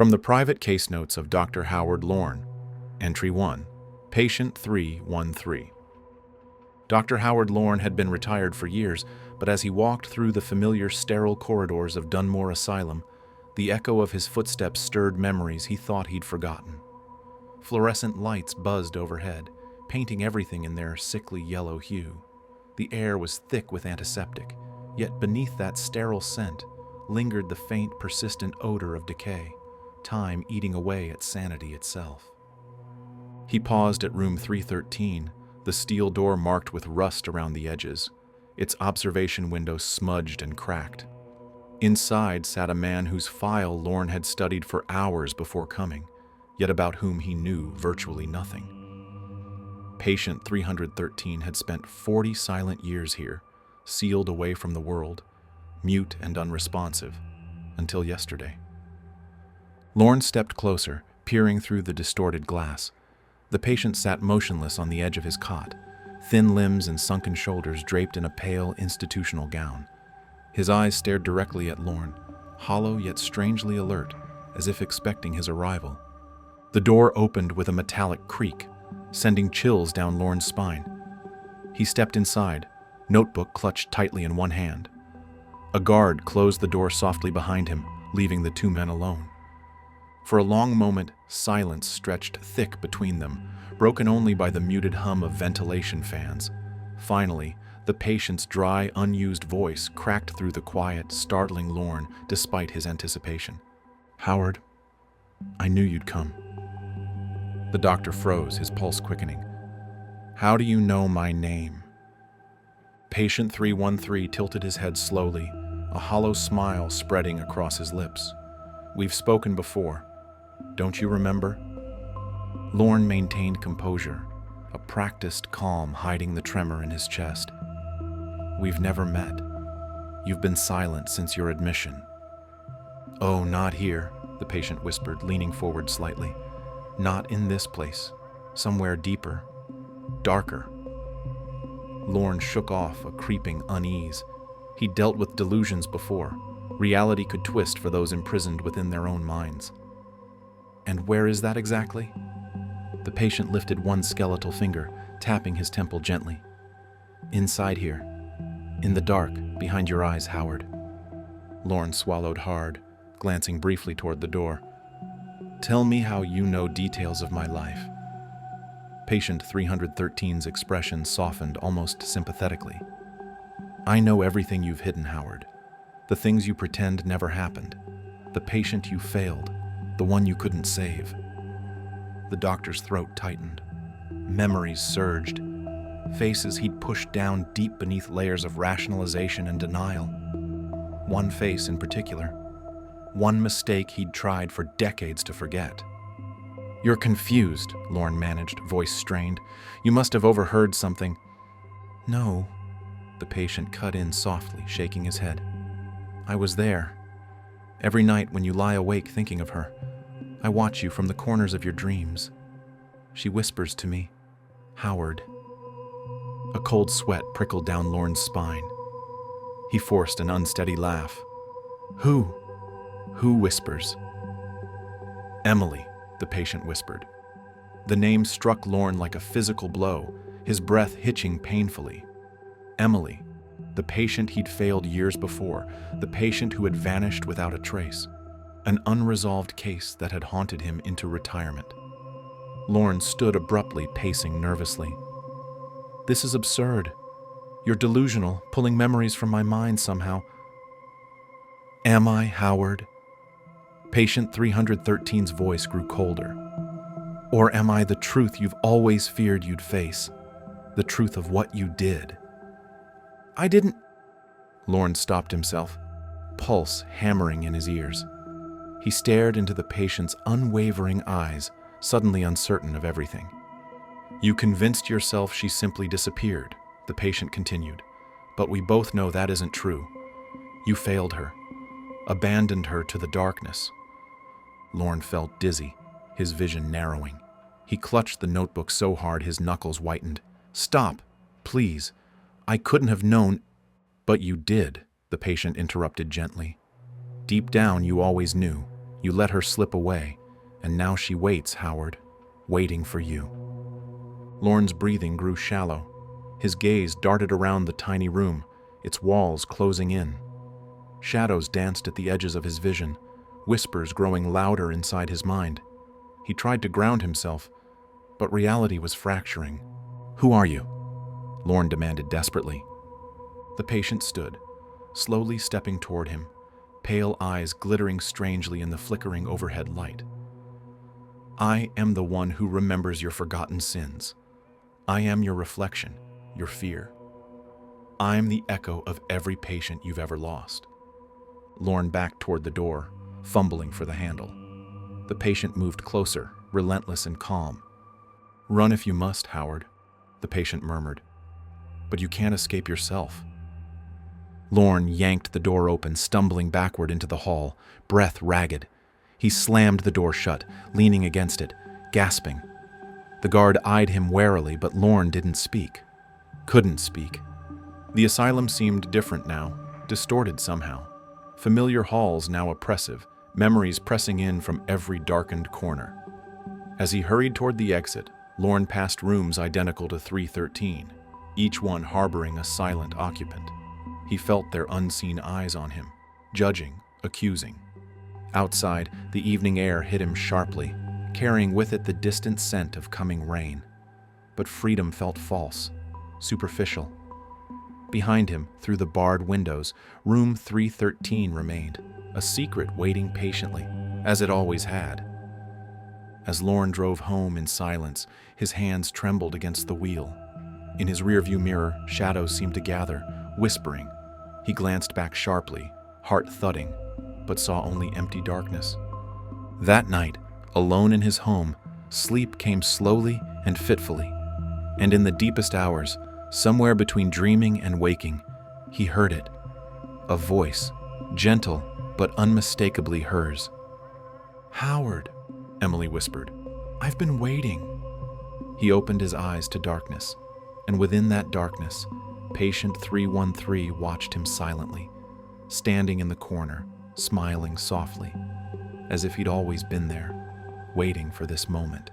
From the private case notes of Dr. Howard Lorne, Entry 1, Patient 313. Dr. Howard Lorne had been retired for years, but as he walked through the familiar sterile corridors of Dunmore Asylum, the echo of his footsteps stirred memories he thought he'd forgotten. Fluorescent lights buzzed overhead, painting everything in their sickly yellow hue. The air was thick with antiseptic, yet beneath that sterile scent lingered the faint, persistent odor of decay, time eating away at sanity itself. He paused at room 313, the steel door marked with rust around the edges, its observation window smudged and cracked. Inside sat a man whose file Lorne had studied for hours before coming, yet about whom he knew virtually nothing. Patient 313 had spent 40 silent years here, sealed away from the world, mute and unresponsive, until yesterday. Lorne stepped closer, peering through the distorted glass. The patient sat motionless on the edge of his cot, thin limbs and sunken shoulders draped in a pale institutional gown. His eyes stared directly at Lorne, hollow yet strangely alert, as if expecting his arrival. The door opened with a metallic creak, sending chills down Lorne's spine. He stepped inside, notebook clutched tightly in one hand. A guard closed the door softly behind him, leaving the two men alone. For a long moment, silence stretched thick between them, broken only by the muted hum of ventilation fans. Finally, the patient's dry, unused voice cracked through the quiet, startling Lorne despite his anticipation. "Howard, I knew you'd come." The doctor froze, his pulse quickening. "How do you know my name?" Patient 313 tilted his head slowly, a hollow smile spreading across his lips. "We've spoken before. Don't you remember?" Lorne maintained composure, a practiced calm hiding the tremor in his chest. "We've never met. You've been silent since your admission." "Oh, not here," the patient whispered, leaning forward slightly. "Not in this place. Somewhere deeper, darker." Lorne shook off a creeping unease. He'd dealt with delusions before. Reality could twist for those imprisoned within their own minds. "And where is that exactly?" The patient lifted one skeletal finger, tapping his temple gently. "Inside here. In the dark, behind your eyes, Howard." Lorne swallowed hard, glancing briefly toward the door. "Tell me how you know details of my life." Patient 313's expression softened almost sympathetically. "I know everything you've hidden, Howard. The things you pretend never happened. The patient you failed. The one you couldn't save." The doctor's throat tightened. Memories surged. Faces he'd pushed down deep beneath layers of rationalization and denial. One face in particular. One mistake he'd tried for decades to forget. "You're confused," Lorne managed, voice strained. "You must have overheard something." "No," the patient cut in softly, shaking his head. "I was there. Every night when you lie awake thinking of her, I watch you from the corners of your dreams. She whispers to me, 'Howard.'" A cold sweat prickled down Lorne's spine. He forced an unsteady laugh. "Who? Who whispers?" "Emily," the patient whispered. The name struck Lorne like a physical blow, his breath hitching painfully. Emily, the patient he'd failed years before, the patient who had vanished without a trace. An unresolved case that had haunted him into retirement. Lorne stood abruptly, pacing nervously. "This is absurd. You're delusional, pulling memories from my mind somehow." "Am I, Howard?" Patient 313's voice grew colder. "Or am I the truth you've always feared you'd face? The truth of what you did?" "I didn't..." Lorne stopped himself, pulse hammering in his ears. He stared into the patient's unwavering eyes, suddenly uncertain of everything. "You convinced yourself she simply disappeared," the patient continued. "But we both know that isn't true. You failed her, abandoned her to the darkness." Lorne felt dizzy, his vision narrowing. He clutched the notebook so hard his knuckles whitened. "Stop, please. I couldn't have known..." "But you did," the patient interrupted gently. "Deep down, you always knew. You let her slip away, and now she waits, Howard, waiting for you. Lorne's breathing grew shallow. His gaze darted around the tiny room, its walls closing in. Shadows danced at the edges of his vision, whispers growing louder inside his mind. He tried to ground himself, but reality was fracturing. "Who are you?" Lorne demanded desperately. The patient stood, slowly stepping toward him, pale eyes glittering strangely in the flickering overhead light. "I am the one who remembers your forgotten sins. I am your reflection, your fear. I'm the echo of every patient you've ever lost." Lorne backed toward the door, fumbling for the handle. The patient moved closer, relentless and calm. "Run if you must, Howard," the patient murmured. "But you can't escape yourself." Lorne yanked the door open, stumbling backward into the hall, breath ragged. He slammed the door shut, leaning against it, gasping. The guard eyed him warily, but Lorne didn't speak. Couldn't speak. The asylum seemed different now, distorted somehow. Familiar halls now oppressive, memories pressing in from every darkened corner. As he hurried toward the exit, Lorne passed rooms identical to 313, each one harboring a silent occupant. He felt their unseen eyes on him, judging, accusing. Outside, the evening air hit him sharply, carrying with it the distant scent of coming rain. But freedom felt false, superficial. Behind him, through the barred windows, room 313 remained, a secret waiting patiently, as it always had. As Lorne drove home in silence, his hands trembled against the wheel. In his rearview mirror, shadows seemed to gather, whispering. He glanced back sharply, heart thudding, but saw only empty darkness. That night, alone in his home, sleep came slowly and fitfully, and in the deepest hours, somewhere between dreaming and waking, he heard it. A voice, gentle but unmistakably hers. "Howard," Emily whispered, "I've been waiting." He opened his eyes to darkness, and within that darkness, patient 313 watched him silently, standing in the corner, smiling softly, as if he'd always been there, waiting for this moment.